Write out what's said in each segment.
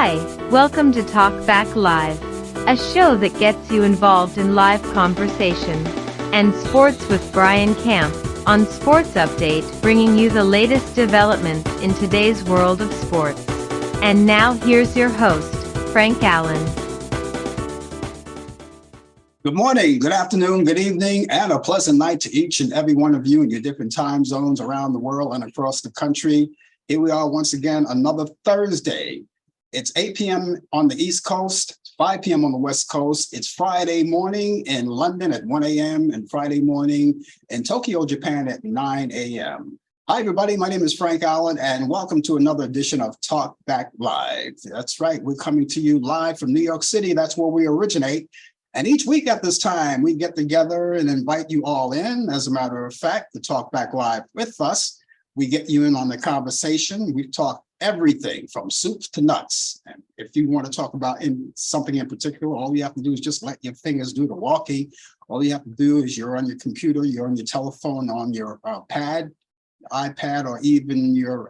Hi, welcome to Talk Back Live, a show that gets you involved in live conversation and sports with Brian Camp on Sports Update, bringing you the latest developments in today's world of sports. And now here's your host, Frank Allan. Good morning, good afternoon, good evening, and a pleasant night to each and every one of you in your different time zones around the world and across the country. Here we are once again, another Thursday. It's 8 p.m. on the East Coast, 5 p.m. on the West Coast. It's Friday morning in London at 1 a.m. and Friday morning in Tokyo, Japan at 9 a.m. Hi, everybody. My name is Frank Allan, and welcome to another edition of Talk Back Live. That's right. We're coming to you live from New York City. That's where we originate. And each week at this time, we get together and invite you all in, as a matter of fact, to Talk Back Live with us. We get you in on the conversation. We talk everything from soups to nuts. And if you want to talk about something in particular, all you have to do is just let your fingers do the walking. All you have to do is you're on your computer, you're on your telephone, on your iPad, or even your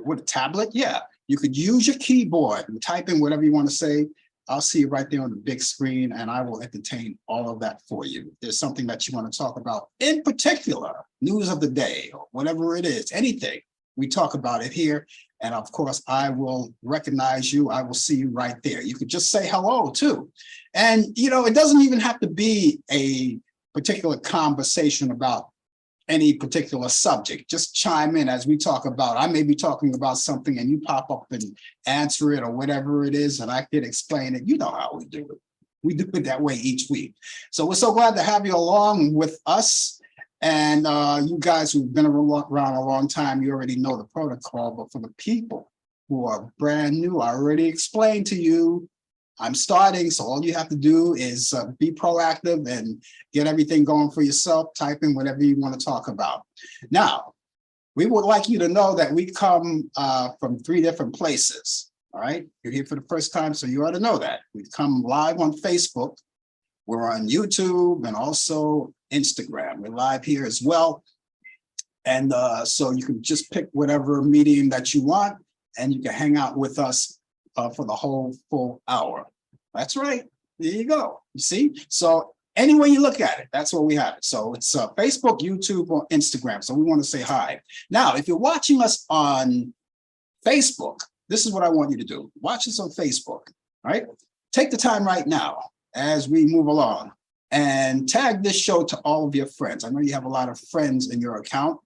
with a tablet. Yeah, you could use your keyboard and type in whatever you want to say. I'll see you right there on the big screen, and I will entertain all of that for you. If there's something that you want to talk about in particular, news of the day, or whatever it is, anything, we talk about it here. And of course, I will recognize you. I will see you right there. You could just say hello too. And, you know, it doesn't even have to be a particular conversation about any particular subject. Just chime in as we talk about. I may be talking about something and you pop up and answer it or whatever it is, and I can explain it. You know how we do it. We do it that way each week. So we're so glad to have you along with us. And you guys who've been around a long time, you already know the protocol. But for the people who are brand new, I already explained to you, I'm starting, so all you have to do is be proactive and get everything going for yourself, type in whatever you want to talk about. Now, we would like you to know that we come from 3 different places, all right? You're here for the first time, so you ought to know that. We come live on Facebook, we're on YouTube, and also Instagram. We're live here as well. And so you can just pick whatever medium that you want, and you can hang out with us for the whole full hour. That's right. There you go. You see? So any way you look at it, that's where we have it. So it's Facebook, YouTube, or Instagram. So we want to say hi. Now, if you're watching us on Facebook, this is what I want you to do. Watch us on Facebook, right? Take the time right now as we move along and tag this show to all of your friends. I know you have a lot of friends in your account.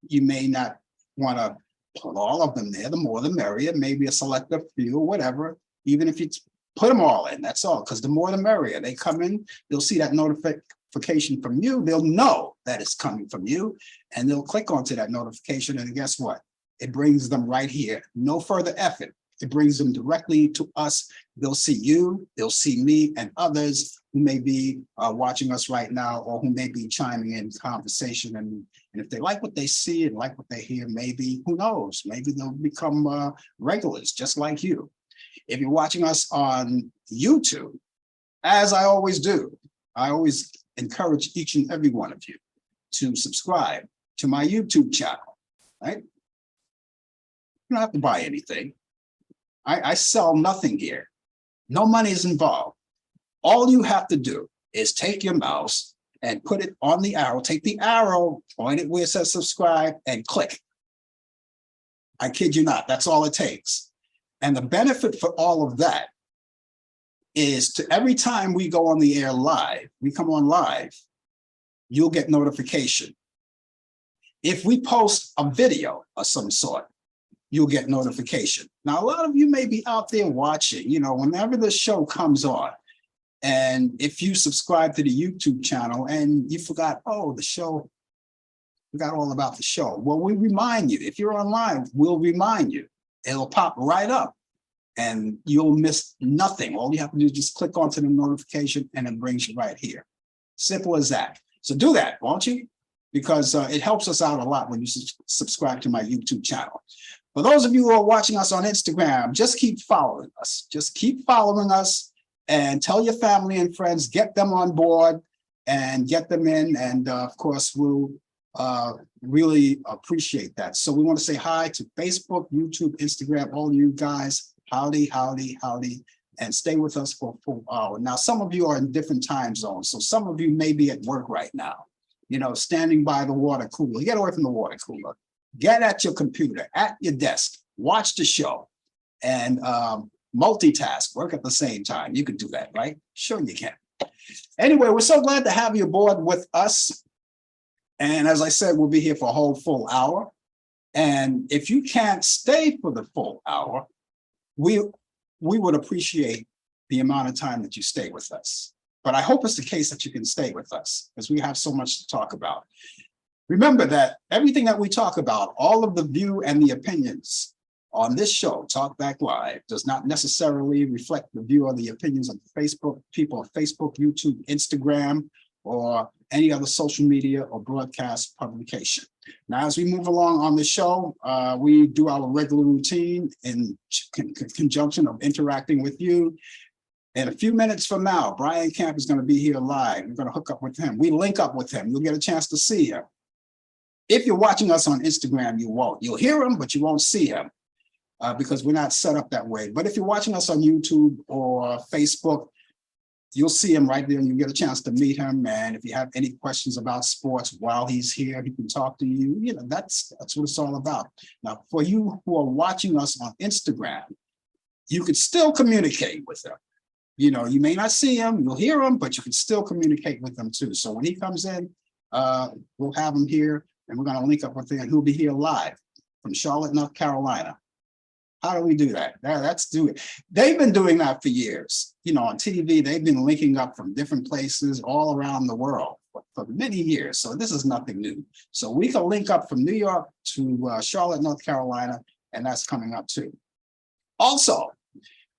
You may not want to put all of them there. The more the merrier, maybe a selective few or whatever. Even if you put them all in, that's all, because the more the merrier. They come in, they'll see that notification from you. They'll know that it's coming from you, and they'll click onto that notification. And guess what? It brings them right here. No further effort. It brings them directly to us. They'll see you, they'll see me, and others who may be watching us right now, or who may be chiming in conversation. And if they like what they see and like what they hear, maybe, who knows, maybe they'll become regulars just like you. If you're watching us on YouTube, as I always do, I always encourage each and every one of you to subscribe to my YouTube channel, right? You don't have to buy anything. I sell nothing here. No money is involved. All you have to do is take your mouse and put it on the arrow, take the arrow, point it where it says subscribe, and click. I kid you not, that's all it takes. And the benefit for all of that is to every time we go on the air live, we come on live, you'll get notification. If we post a video of some sort, you'll get notification. Now, a lot of you may be out there watching, you know, whenever the show comes on, and if you subscribe to the YouTube channel and you forgot, oh, the show, forgot all about the show. Well, we remind you. If you're online, we'll remind you. It'll pop right up and you'll miss nothing. All you have to do is just click onto the notification and it brings you right here. Simple as that. So do that, won't you? Because it helps us out a lot when you subscribe to my YouTube channel. For those of you who are watching us on Instagram, just keep following us. Just keep following us and tell your family and friends, get them on board and get them in. And of course, we'll Really appreciate that. So we want to say hi to Facebook, YouTube, Instagram, all you guys. Howdy, howdy, howdy. And stay with us for a full hour. Now, some of you are in different time zones. So some of you may be at work right now, you know, standing by the water cooler. Get away from the water cooler. Get at your computer, at your desk, watch the show, and multitask, work at the same time. You can do that, right? Sure you can. Anyway, we're so glad to have you aboard with us. And as I said, we'll be here for a whole full hour. And if you can't stay for the full hour, we would appreciate the amount of time that you stay with us. But I hope it's the case that you can stay with us because we have so much to talk about. Remember that everything that we talk about, all of the view and the opinions on this show, Talk Back Live, does not necessarily reflect the view or the opinions of Facebook, people on Facebook, YouTube, Instagram, or any other social media or broadcast publication. Now, as we move along on the show, we do our regular routine in conjunction of interacting with you. In a few minutes from now, Brian Camp is going to be here live. We're going to hook up with him. We link up with him. You'll get a chance to see him. If you're watching us on Instagram, you won't. You'll hear him, but you won't see him because we're not set up that way. But if you're watching us on YouTube or Facebook, you'll see him right there and you get a chance to meet him. And if you have any questions about sports while he's here, he can talk to you. You know, that's what it's all about. Now, for you who are watching us on Instagram, you could still communicate with him. You know, you may not see him, you'll hear him, but you can still communicate with him too. So when he comes in, we'll have him here and we're going to link up with him and he'll be here live from Charlotte, North Carolina. How do we do that? Let's do it. They've been doing that for years. You know, on TV, they've been linking up from different places all around the world for many years. So this is nothing new. So we can link up from New York to Charlotte, North Carolina, and that's coming up too. Also,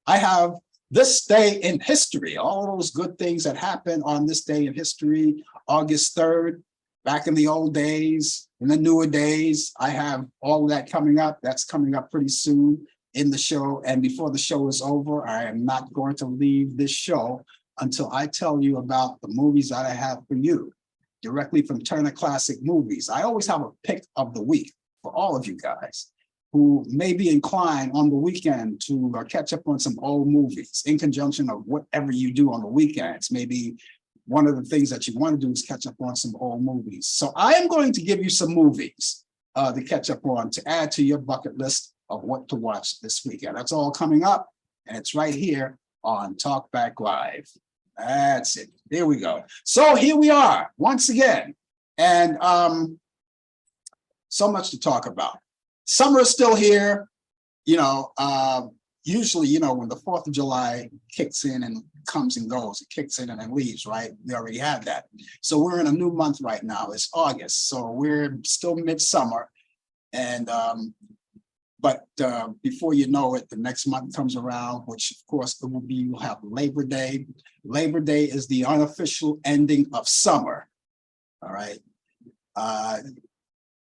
I have this day in history, all those good things that happened on this day in history, August 3rd, back in the old days, in the newer days. I have all of that coming up. That's coming up pretty soon in the show. And before the show is over, I am not going to leave this show until I tell you about the movies that I have for you directly from Turner Classic Movies. I always have a pick of the week for all of you guys who may be inclined on the weekend to catch up on some old movies in conjunction of whatever you do on the weekends. Maybe one of the things that you want to do is catch up on some old movies. So I am going to give you some movies to catch up on to add to your bucket list of what to watch this weekend. That's all coming up, and it's right here on Talk Back Live. That's it. There we go. So here we are once again, and so much to talk about. Summer is still here. You know, usually, you know, when the 4th of July kicks in and comes and goes, it kicks in and then leaves, right? We already had that. So we're in a new month right now. It's August. So we're still midsummer. And, but before you know it, the next month comes around, which of course it will be, you'll have Labor Day. Labor Day is the unofficial ending of summer. All right.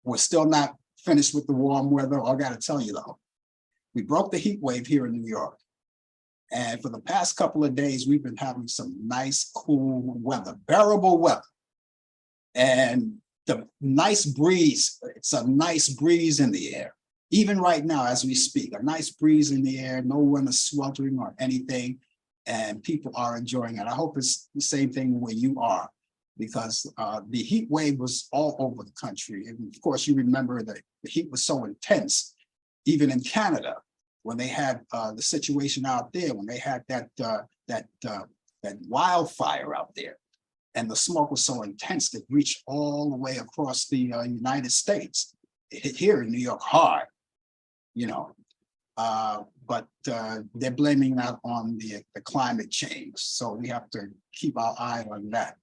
We're still not finished with the warm weather. I got to tell you though, we broke the heat wave here in New York. And for the past couple of days, we've been having some nice, cool weather, bearable weather. And the nice breeze, it's a nice breeze in the air. Even right now, as we speak, a nice breeze in the air, no one is sweltering or anything, and people are enjoying it. I hope it's the same thing where you are, because the heat wave was all over the country. And of course, you remember that the heat was so intense, even in Canada, when they had the situation out there, when they had that wildfire out there, and the smoke was so intense that it reached all the way across the United States. It hit here in New York hard, you know, but they're blaming that on the climate change. So we have to keep our eye on that.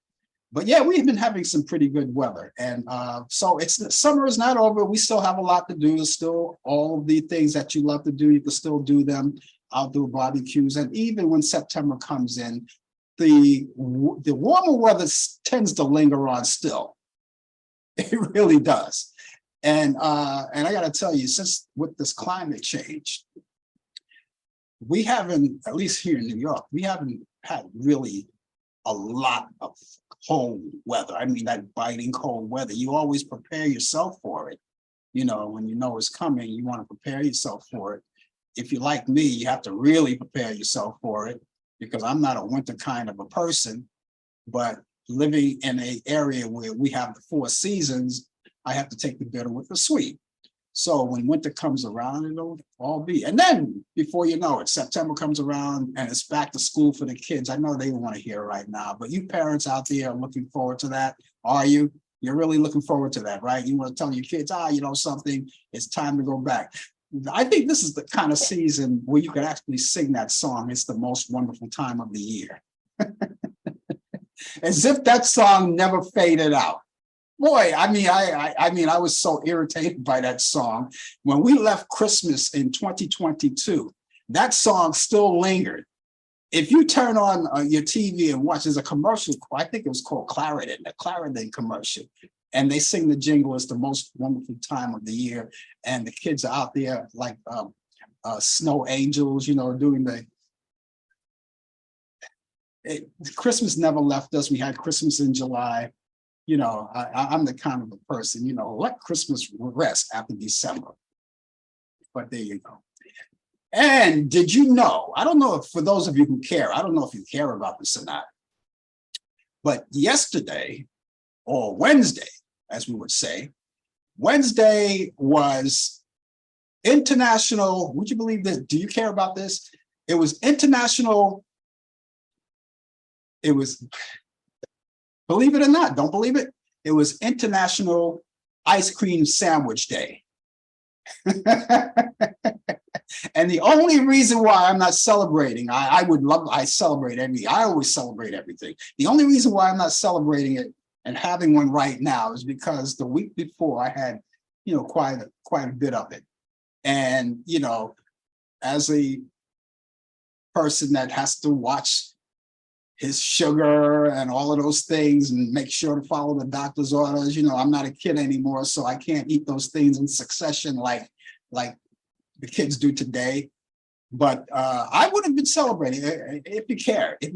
But yeah, we've been having some pretty good weather. And so summer is not over. We still have a lot to do. There's still all the things that you love to do. You can still do them, outdoor barbecues. And even when September comes in, the warmer weather tends to linger on still. It really does. And I got to tell you, since with this climate change, we haven't, at least here in New York, we haven't had really a lot of cold weather. I mean, that biting cold weather. You always prepare yourself for it. You know, when you know it's coming, you want to prepare yourself for it. If you're like me, you have to really prepare yourself for it, because I'm not a winter kind of a person, but living in an area where we have the 4 seasons, I have to take the bitter with the sweet. So when winter comes around, it'll all be. And then before you know it, September comes around and it's back to school for the kids. I know they want to hear right now, but you parents out there are looking forward to that. Are you? You're really looking forward to that, right? You want to tell your kids, you know something, it's time to go back. I think this is the kind of season where you can actually sing that song. It's the most wonderful time of the year. As if that song never faded out. Boy, I mean, I was so irritated by that song. When we left Christmas in 2022, that song still lingered. If you turn on your TV and watch, there's a commercial, I think it was called Clarendon, the Clarendon commercial. And they sing the jingle, it's the most wonderful time of the year. And the kids are out there like snow angels, you know, doing Christmas never left us. We had Christmas in July. You know, I'm the kind of a person, you know, let Christmas rest after December. But there you go. And did you know, I don't know if for those of you who care, I don't know if you care about this or not, but yesterday or Wednesday, as we would say, Wednesday was International, would you believe this? Do you care about this? It was International, it was, believe it or not, don't believe it, it was International Ice Cream Sandwich Day. And the only reason why I'm not celebrating, I always celebrate everything. The only reason why I'm not celebrating it and having one right now is because the week before I had, you know, quite a bit of it. And, you know, as a person that has to watch his sugar and all of those things and make sure to follow the doctor's orders, you know, I'm not a kid anymore, so I can't eat those things in succession like the kids do today. But I would have been celebrating if you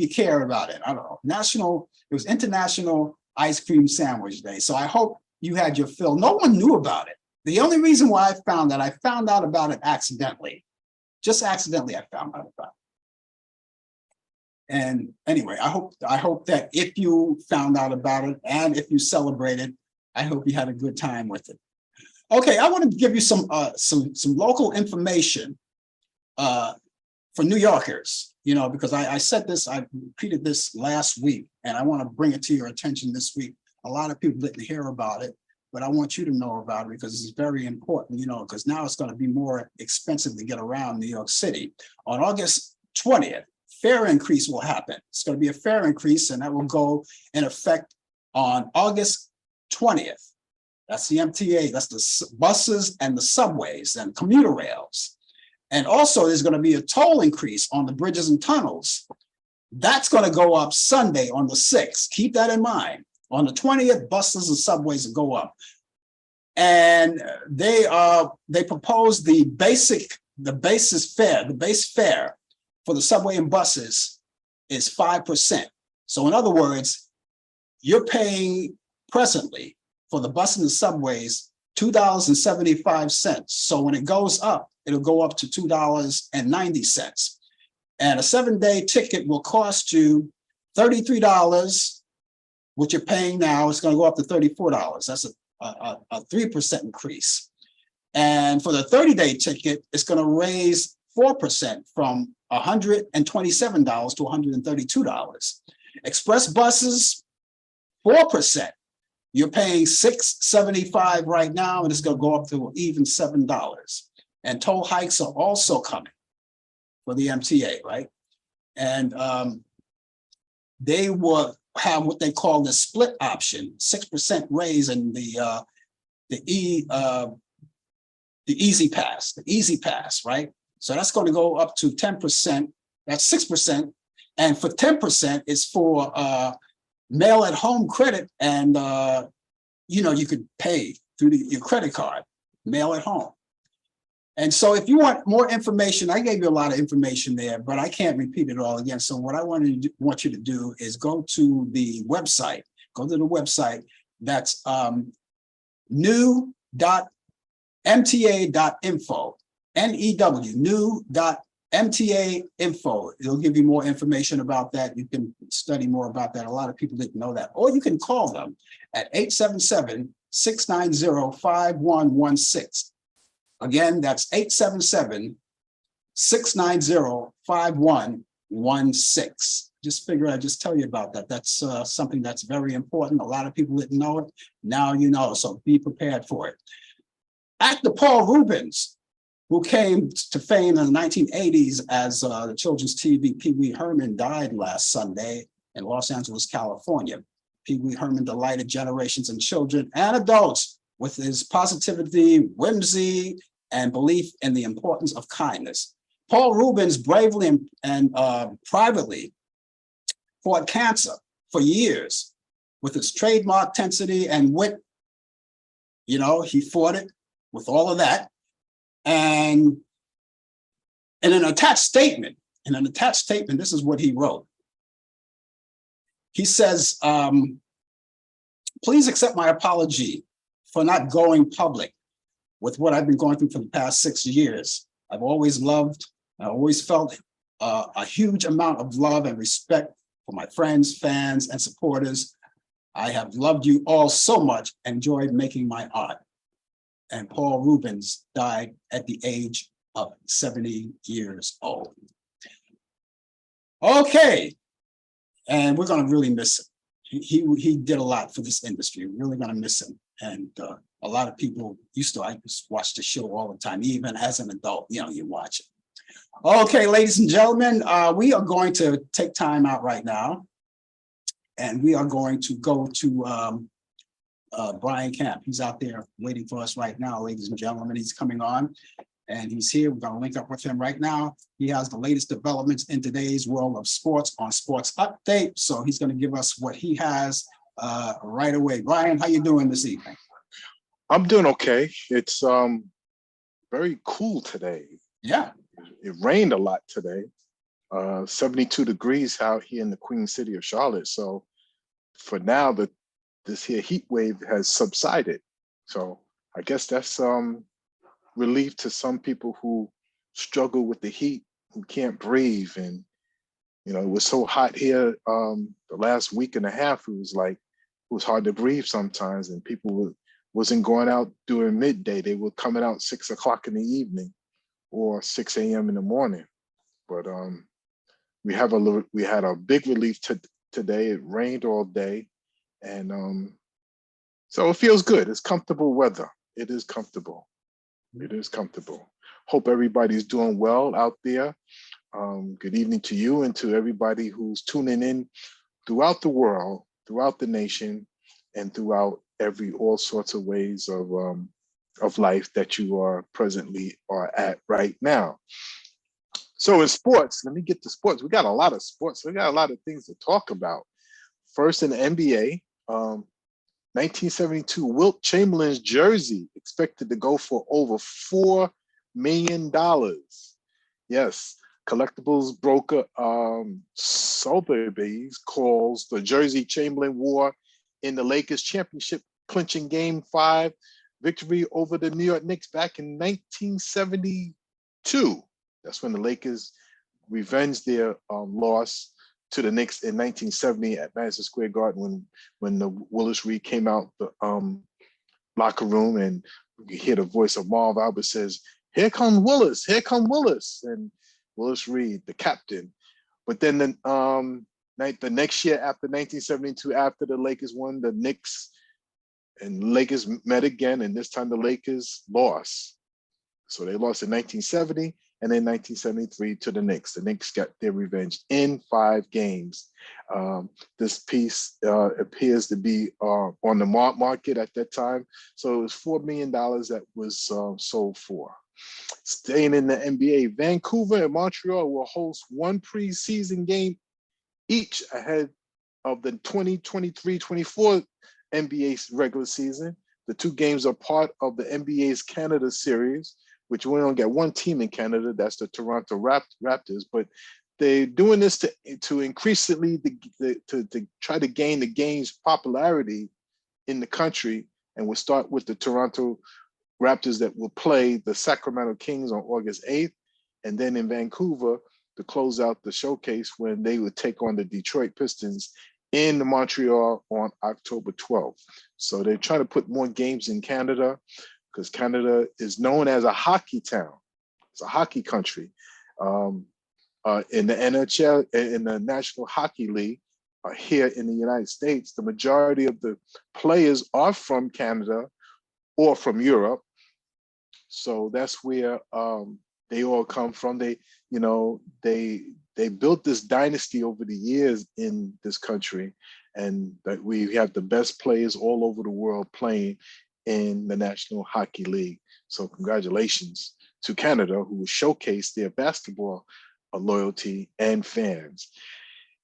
care about it. I don't know. It was International Ice Cream Sandwich Day. So I hope you had your fill. No one knew about it. The only reason why I found out about it accidentally. Just accidentally, I found out about it. And anyway, I hope that if you found out about it and if you celebrated, I hope you had a good time with it. Okay, I want to give you some local information for New Yorkers, you know, because I said this, I repeated this last week, and I want to bring it to your attention this week. A lot of people didn't hear about it, but I want you to know about it because it's very important, you know, because now it's going to be more expensive to get around New York City. On August 20th, fare increase will happen. It's going to be a fare increase, and that will go in effect on August 20th. That's the MTA, that's the buses and the subways and commuter rails. And also there's going to be a toll increase on the bridges and tunnels. That's going to go up Sunday on the 6th. Keep that in mind. On the 20th, buses and subways will go up. And they propose the base fare for the subway and buses is 5%. So in other words, you're paying presently for the bus and the subways, $2.75. So when it goes up, it'll go up to $2.90. And a 7-day ticket will cost you $33, which you're paying now. It's going to go up to $34. That's a 3% increase. And for the 30-day ticket, it's going to raise 4% from $127 to $132. Express buses, 4%. You're paying $6.75 right now, and it's going to go up to even $7. And toll hikes are also coming for the MTA, right? And they will have what they call the split option, 6% raise in the easy pass, right? So that's going to go up to 10%. That's 6%, and for 10% is for mail at home credit, and you know, you could pay through your credit card, mail at home. And so if you want more information, I gave you a lot of information there, but I can't repeat it all again. So what I want you to do is go to the website. Go to the website. That's new.mta.info. new.mta.info. It'll give you more information about that. You can study more about that. A lot of people didn't know that. Or you can call them at 877-690-5116. Again, that's 877-690-5116. Just figure I'd just tell you about that. That's something that's very important. A lot of people didn't know it. Now you know, so be prepared for it. Actor Paul Reubens, who came to fame in the 1980s as the children's TV Pee Wee Herman, died last Sunday in Los Angeles, California. Pee Wee Herman delighted generations of children and adults with his positivity, whimsy, and belief in the importance of kindness. Paul Reubens bravely and privately fought cancer for years with his trademark intensity and wit. You know, he fought it with all of that. And in an attached statement, this is what he wrote. He says, please accept my apology for not going public with what I've been going through for the past 6 years. I've always loved, I always felt a huge amount of love and respect for my friends, fans, and supporters. I have loved you all so much, enjoyed making my art. And Paul Reubens died at the age of 70 years old. Okay, and we're gonna really miss him. He did a lot for this industry. We're really gonna miss him. And a lot of people I used to watch the show all the time, even as an adult, you know, you watch it. Okay, ladies and gentlemen, we are going to take time out right now. And we are going to go to Brian Camp. He's out there waiting for us right now, ladies and gentlemen. He's coming on and he's here. We're gonna link up with him right now. He has the latest developments in today's world of sports on Sports Update. So he's gonna give us what he has right away. Brian, how you doing this evening? I'm doing okay. It's very cool today. Yeah. It rained a lot today. 72 degrees out here in the Queen City of Charlotte. So for now, this here heat wave has subsided. So I guess that's relief to some people who struggle with the heat, who can't breathe. And, you know, it was so hot here the last week and a half, it was hard to breathe sometimes, and people wasn't going out during midday. They were coming out 6 o'clock in the evening or 6 a.m. in the morning. But we had a big relief today. It rained all day, and so it feels good. It's comfortable weather. It is comfortable. It is comfortable. Hope everybody's doing well out there. Good evening to you and to everybody who's tuning in throughout the world, throughout the nation, and throughout all sorts of ways of life that you are presently at right now. So in sports, let me get to sports. We got a lot of sports. We got a lot of things to talk about. First in the NBA, 1972 Wilt Chamberlain's jersey expected to go for over $4 million. Yes, collectibles broker Sotheby's calls the jersey Chamberlain wore in the Lakers championship clinching Game 5 victory over the New York Knicks back in 1972. That's when the Lakers revenged their loss to the Knicks in 1970 at Madison Square Garden when the Willis Reed came out the locker room, and you hear the voice of Marv Albert says, "Here come Willis, here come Willis," and Willis Reed, the captain. But then the next year after 1972, after the Lakers won, the Knicks and Lakers met again, and this time the Lakers lost. So they lost in 1970 and then 1973 to the Knicks. The Knicks got their revenge in 5 games. This piece appears to be on the market at that time. So it was $4 million that was sold for. Staying in the NBA, Vancouver and Montreal will host one preseason game each ahead of the 2023-24 NBA regular season. The 2 games are part of the NBA's Canada series, which we only got one team in Canada, that's the Toronto Raptors, but they're doing this to increasingly to try to gain the game's popularity in the country. And we'll start with the Toronto Raptors that will play the Sacramento Kings on August 8th, and then in Vancouver to close out the showcase when they would take on the Detroit Pistons in Montreal on October 12th. So they're trying to put more games in Canada because Canada is known as a hockey town. It's a hockey country. In the NHL, in the National Hockey League, here in the United States, the majority of the players are from Canada or from Europe. So that's where they all come from. They built this dynasty over the years in this country, and that we have the best players all over the world playing in the National Hockey League. So congratulations to Canada, who will showcase their basketball loyalty and fans.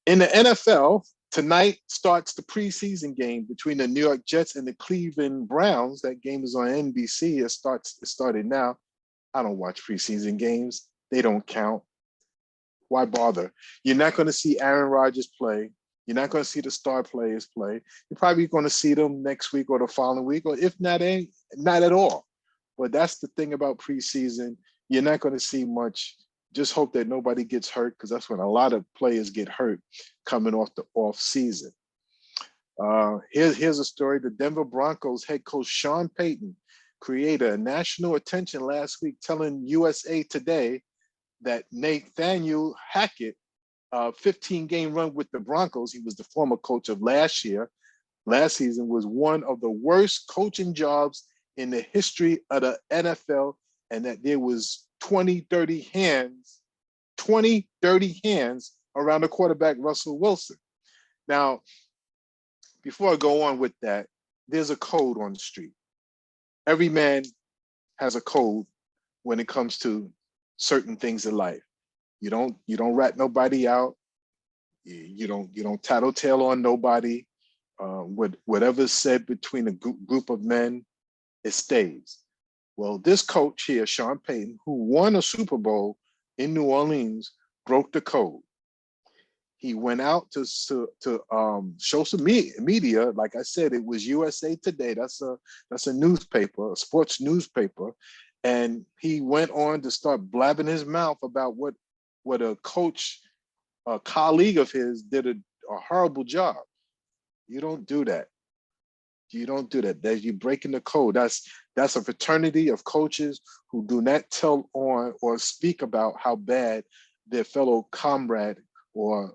In the NFL, tonight starts the preseason game between the New York Jets and the Cleveland Browns. That game is on NBC. It started now. I don't watch preseason games. They don't count. Why bother? You're not going to see Aaron Rodgers play. You're not going to see the star players play. You're probably going to see them next week or the following week, or if not, not at all. But that's the thing about preseason. You're not going to see much. Just hope that nobody gets hurt, because that's when a lot of players get hurt coming off the off season. Here's a story. The Denver Broncos head coach Sean Payton created a national attention last week, telling USA Today that Nathaniel Hackett, 15-game run with the Broncos, he was the former coach of last season, was one of the worst coaching jobs in the history of the NFL, and that there was 20 dirty hands around the quarterback, Russell Wilson. Now, before I go on with that, there's a code on the street. Every man has a code when it comes to certain things in life. You don't rat nobody out. You don't tattletale on nobody. Whatever's said between a group of men, it stays. Well, this coach here, Sean Payton, who won a Super Bowl in New Orleans, broke the code. He went out to show some media. Like I said, it was USA Today. That's a newspaper, a sports newspaper, and he went on to start blabbing his mouth about what a coach, a colleague of his, did a horrible job. You don't do that. You don't do that. You're breaking the code. That's a fraternity of coaches who do not tell on or speak about how bad their fellow comrade or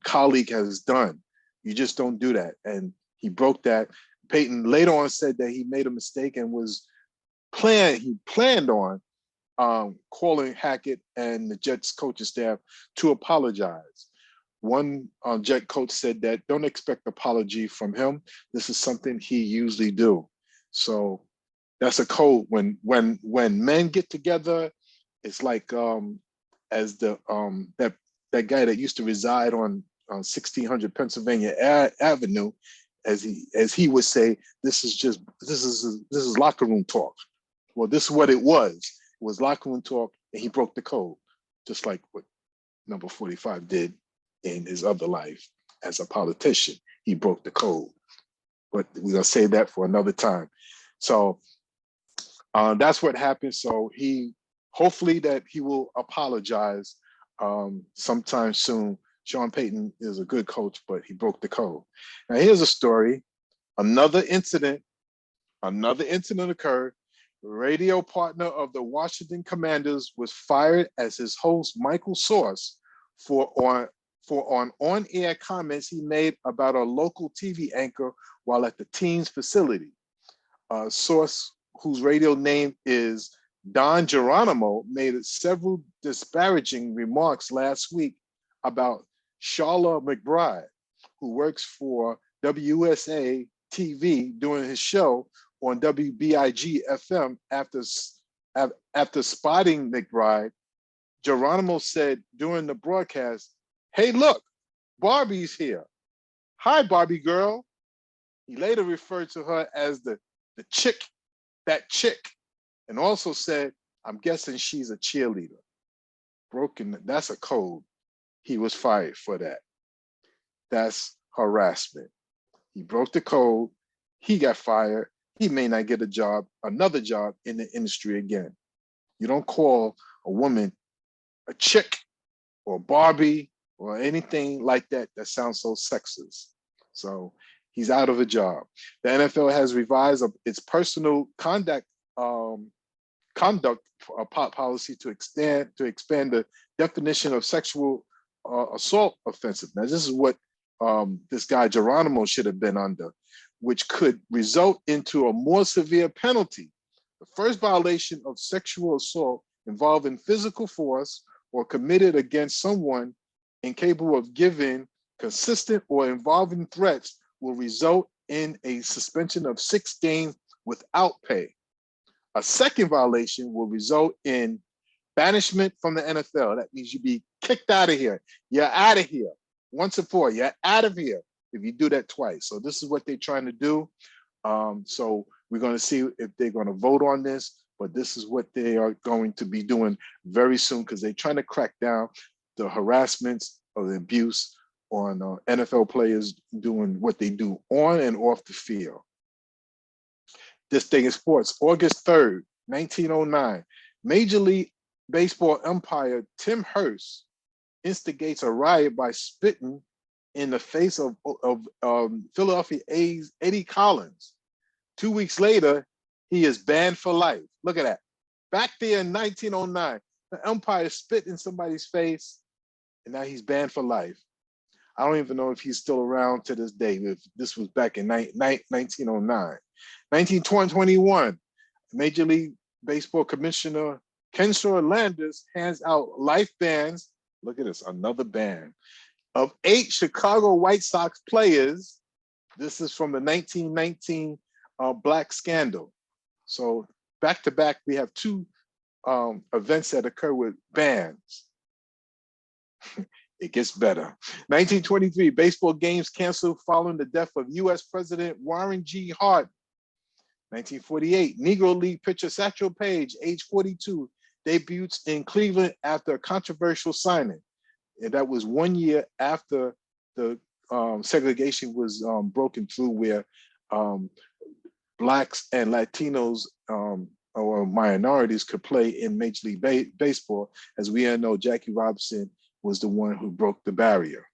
colleague has done. You just don't do that. And he broke that. Payton later on said that he made a mistake and he planned on calling Hackett and the Jets coaching staff to apologize. One Jet coach said that don't expect apology from him. This is something he usually do. So that's a code. When men get together, it's like as the that guy that used to reside on 1600 Pennsylvania Avenue, as he would say, this is locker room talk. Well, this is what it was. It was locker room talk, and he broke the code, just like what number 45 did in his other life as a politician. He broke the code. But we're gonna say that for another time. So that's what happened. So hopefully that he will apologize sometime soon. Sean Payton is a good coach, but he broke the code. Now here's a story. Another incident occurred. Radio partner of the Washington Commanders was fired as his host, Michael Source, for on-air comments he made about a local TV anchor while at the team's facility. Source, whose radio name is Don Geronimo, made several disparaging remarks last week about Sharla McBride, who works for WUSA TV, doing his show on WBIG FM. After spotting McBride, Geronimo said during the broadcast, "Hey, look, Barbie's here. Hi, Barbie girl." He later referred to her as the chick, that chick, and also said, I'm guessing she's a cheerleader. Broken, that's a code. He was fired for that. That's harassment. He broke the code. He got fired. He may not get another job in the industry again. You don't call a woman a chick or Barbie or anything like that that sounds so sexist. So he's out of a job. The NFL has revised its personal conduct policy to expand the definition of sexual assault offensive. Now, this is what this guy Geronimo should have been under, which could result into a more severe penalty. The first violation of sexual assault involving physical force or committed against someone incapable of giving consistent or involving threats will result in a suspension of 6 games without pay. A second violation will result in banishment from the NFL. That means you be kicked out of here. You're out of here. Once and for all, you're out of here if you do that twice. So this is what they're trying to do. So we're going to see if they're going to vote on this, but this is what they are going to be doing very soon because they're trying to crack down the harassments or the abuse on NFL players doing what they do on and off the field. This thing in sports, August 3rd, 1909, Major League Baseball umpire Tim Hurst instigates a riot by spitting in the face of Philadelphia A's Eddie Collins. 2 weeks later, he is banned for life. Look at that. Back there in 1909, the umpire spit in somebody's face, and now he's banned for life. I don't even know if he's still around to this day, if this was back in 1909. 1921, Major League Baseball Commissioner Kensor Landis hands out life bans. Look at this, another ban of 8 Chicago White Sox players. This is from the 1919 Black Scandal. So back to back, we have 2 events that occur with bans. It gets better. 1923, baseball games canceled following the death of U.S. President Warren G. Harding. 1948, Negro League pitcher Satchel Paige, age 42, debuts in Cleveland after a controversial signing. And that was 1 year after the segregation was broken through, where Blacks and Latinos or minorities could play in Major League Baseball. As we all know, Jackie Robinson was the one who broke the barrier.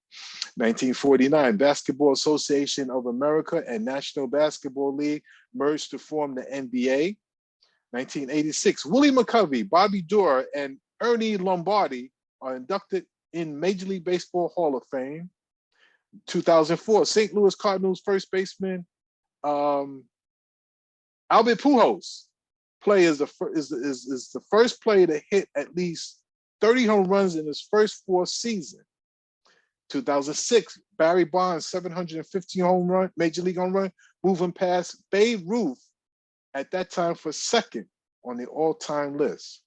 1949, Basketball Association of America and National Basketball League merged to form the NBA. 1986, Willie McCovey, Bobby Doerr, and Ernie Lombardi are inducted in Major League Baseball Hall of Fame. 2004, St. Louis Cardinals first baseman Albert Pujols is the first player to hit at least 30 home runs in his first 4 seasons. 2006, Barry Bonds, 750 home run, Major League home run, moving past Babe Ruth at that time for second on the all-time list.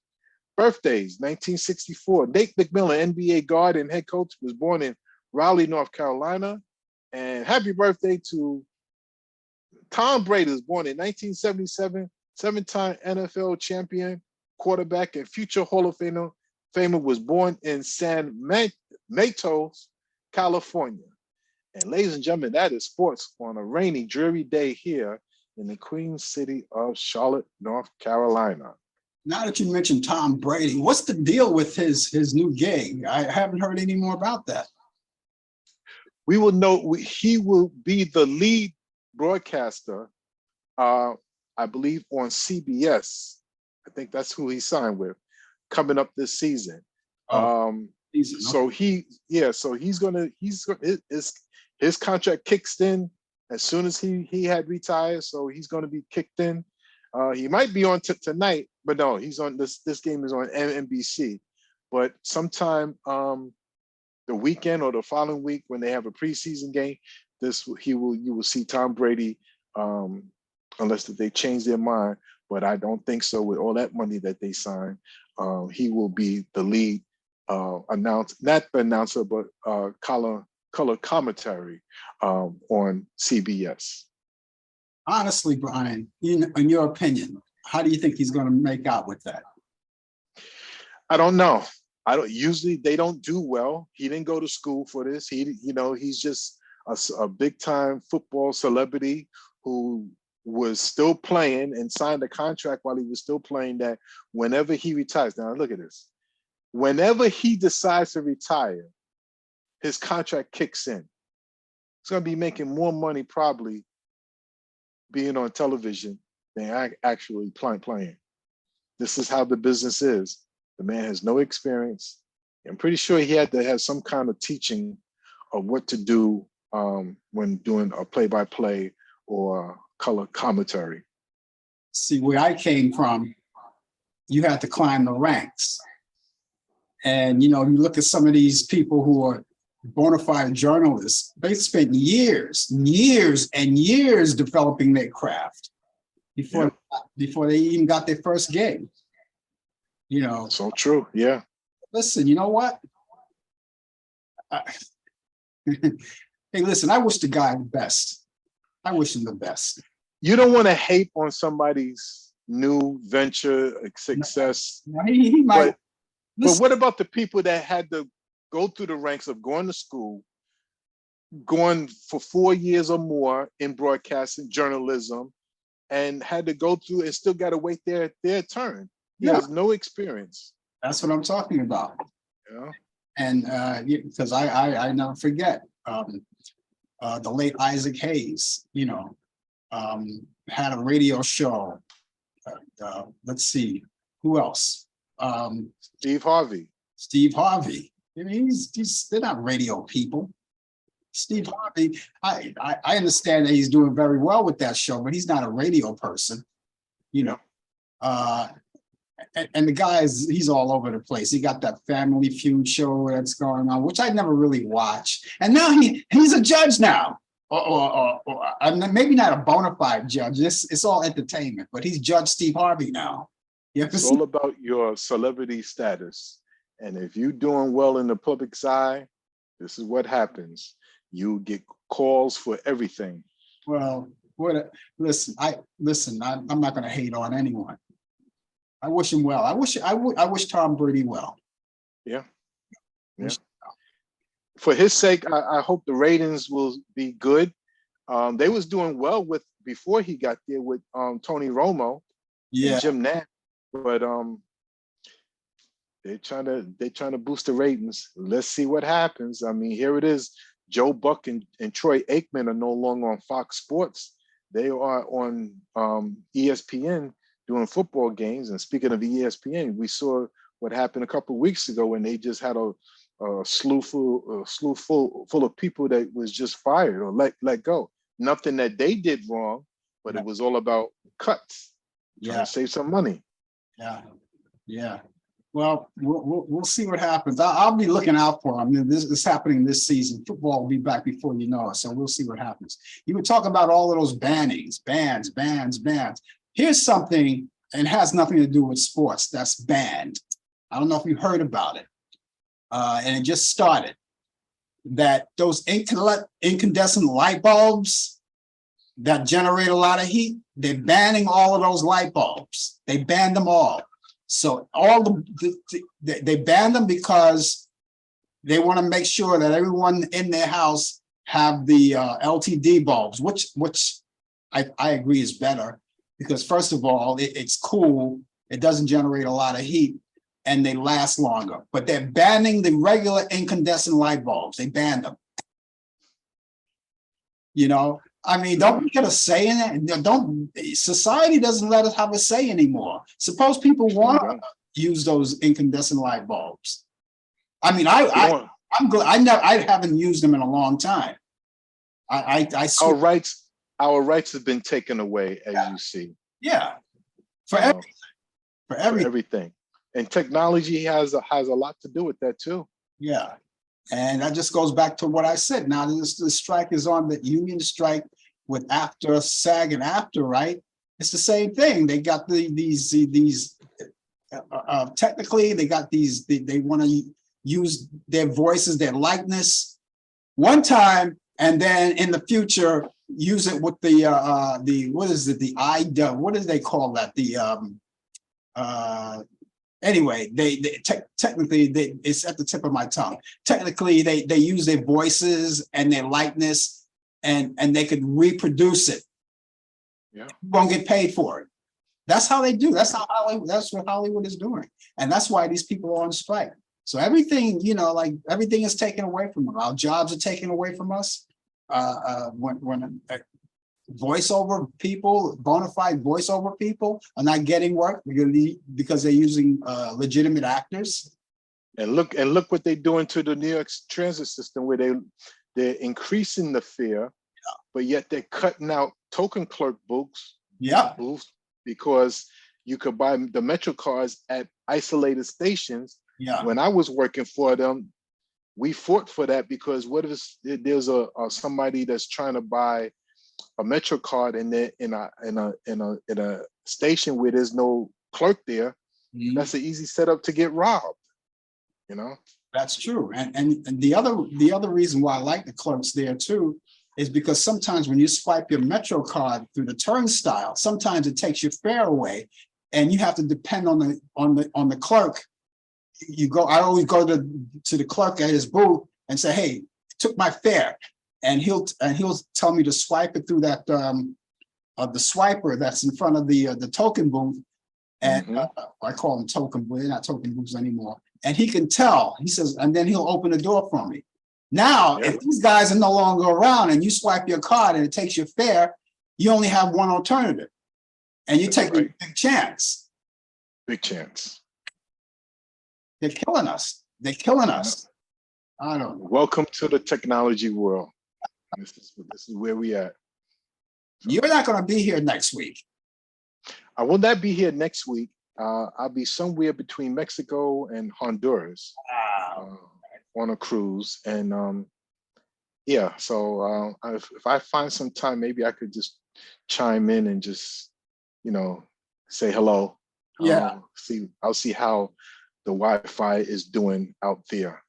Birthdays, 1964, Nate McMillan, NBA guard and head coach, was born in Raleigh, North Carolina. And happy birthday to Tom Brady, was born in 1977, 7-time NFL champion, quarterback, and future Hall of Famer, was born in San Matos, California. And ladies and gentlemen, that is sports on a rainy, dreary day here in the Queen City of Charlotte, North Carolina. Now that you mentioned Tom Brady, what's the deal with his new gig? I haven't heard any more about that. We will know he will be the lead broadcaster, I believe, on CBS. I think that's who he signed with, coming up this season. So his contract kicks in as soon as he had retired. So he's going to be kicked in. He might be on tonight, but no, he's on this game is on NBC. But sometime the weekend or the following week when they have a preseason game, you will see Tom Brady, unless they change their mind. But I don't think so. With all that money that they signed, he will be the lead not the announcer, but color commentary on CBS. Honestly, Brian, in your opinion, how do you think he's going to make out with that? I don't know. I don't usually they don't do well. He didn't go to school for this. He's just a big time football celebrity who was still playing and signed a contract while he was still playing that whenever he retires. Now look at this. Whenever he decides to retire, his contract kicks in. He's going to be making more money probably being on television than actually playing. This is how the business is. The man has no experience. I'm pretty sure he had to have some kind of teaching of what to do when doing a play-by-play or color commentary. See, where I came from, you had to climb the ranks. And, you look at some of these people who are bona fide journalists, they spent years and years developing their craft before they even got their first gig. So true. Yeah. Listen, you know what? Hey, listen, I wish the guy the best. I wish him the best. You don't want to hate on somebody's new venture, success. No, he might. But what about the people that had to go through the ranks of going to school, going for 4 years or more in broadcasting, journalism, and had to go through and still got to wait their turn? He has no experience. That's what I'm talking about. Yeah. And because I never forget the late Isaac Hayes, had a radio show. Let's see, who else? Steve Harvey. I mean, they're not radio people. Steve Harvey, I understand that he's doing very well with that show, but he's not a radio person, And the guy he's all over the place. He got that Family Feud show that's going on, which I never really watched. And now he's a judge now, or maybe not a bona fide judge. It's all entertainment, but he's Judge Steve Harvey now. It's all about your celebrity status. And if you're doing well in the public's eye, this is what happens. You get calls for everything. Well, listen, I'm not going to hate on anyone. I wish him well. I wish Tom Brady well. Yeah. For his sake, I hope the ratings will be good. They was doing well before he got there with Tony Romo and Jim Nantz, but they're trying to boost the ratings. Let's see what happens. I mean, here it is. Joe Buck and Troy Aikman are no longer on Fox Sports. They are on ESPN doing football games. And speaking of ESPN, we saw what happened a couple of weeks ago when they just had a slew full of people that was just fired or let go. Nothing that they did wrong, but it was all about cuts. Trying to save some money. Yeah. Well, we'll see what happens. I'll be looking out for them. This is happening this season. Football will be back before you know it. So we'll see what happens. You were talking about all of those bans. Here's something, and it has nothing to do with sports, that's banned. I don't know if you heard about it. And it just started. That those incandescent light bulbs that generate a lot of heat, they're banning all of those light bulbs. They banned them all. So they banned them because they want to make sure that everyone in their house have the LTD bulbs, which I agree is better because first of all, it's cool. It doesn't generate a lot of heat and they last longer, but they're banning the regular incandescent light bulbs. They banned them. I mean, don't we get a say in it? Society doesn't let us have a say anymore. Suppose people want to use those incandescent light bulbs. I mean, I'm good. I haven't used them in a long time. Our rights have been taken away, as you see. Yeah, for everything. And technology has a lot to do with that too. Yeah. And that just goes back to what I said. Now, the strike is on, the union strike with after SAG and after, right? It's the same thing. They got these technically, they got these, they want to use their voices, their likeness one time, and then in the future, use it with the what is it? The IW, what do they call that? anyway, technically it's at the tip of my tongue. Technically, they use their voices and their likeness, and they could reproduce it. Yeah. Won't get paid for it. That's how they do. That's what Hollywood is doing, and that's why these people are on strike. So everything, like everything is taken away from them. Our jobs are taken away from us. When voiceover people, bona fide voiceover people, are not getting work because they're using legitimate actors. And look what they're doing to the New York transit system, where they're increasing the fare, but yet they're cutting out token clerk booths. Yeah. Because you could buy the Metro cards at isolated stations. Yeah. When I was working for them, we fought for that, because what if there's somebody that's trying to buy a Metro card and they're in a station where there's no clerk there? Mm-hmm. That's an easy setup to get robbed. That's true. And the other reason why I like the clerks there too is because sometimes when you swipe your Metro card through the turnstile, sometimes it takes your fare away, and you have to depend on the clerk. I always go to the clerk at his booth and say, "Hey, took my fare," and he'll tell me to swipe it through that the swiper that's in front of the token booth, and I call them token booths, not token booths anymore. And he can tell. He says, and then he'll open the door for me. Now, if these guys are no longer around and you swipe your card and it takes your fare, you only have one alternative, and you take a big chance. Big chance. They're killing us. They're killing us. I don't know. Welcome to the technology world. This is where we at. You're not going to be here next week. I will not be here next week. I'll be somewhere between Mexico and Honduras. Wow. On a cruise, and so if I find some time, maybe I could just chime in and just say hello. Yeah. I'll see how the Wi-Fi is doing out there.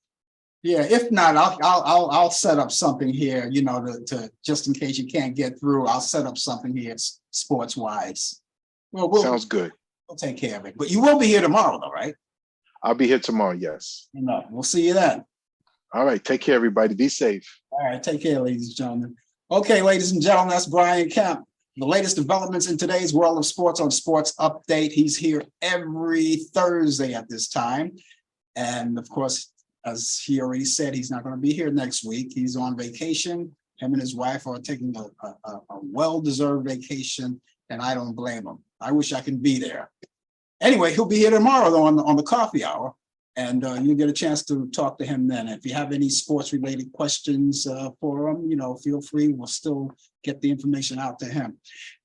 Yeah, if not, I'll set up something here, to just in case you can't get through. I'll set up something here, sports wise. Well, sounds good. We'll take care of it. But you will be here tomorrow, though, right? I'll be here tomorrow. Yes. We'll see you then. All right. Take care, everybody. Be safe. All right. Take care, ladies and gentlemen. Okay, ladies and gentlemen, that's Brian Kemp. The latest developments in today's world of sports on Sports Update. He's here every Thursday at this time. And of course, as he already said, he's not going to be here next week. He's on vacation. Him and his wife are taking a well-deserved vacation, and I don't blame him. I wish I could be there. Anyway, he'll be here tomorrow, though, on the coffee hour. And you'll get a chance to talk to him then. If you have any sports-related questions for him, feel free. We'll still get the information out to him.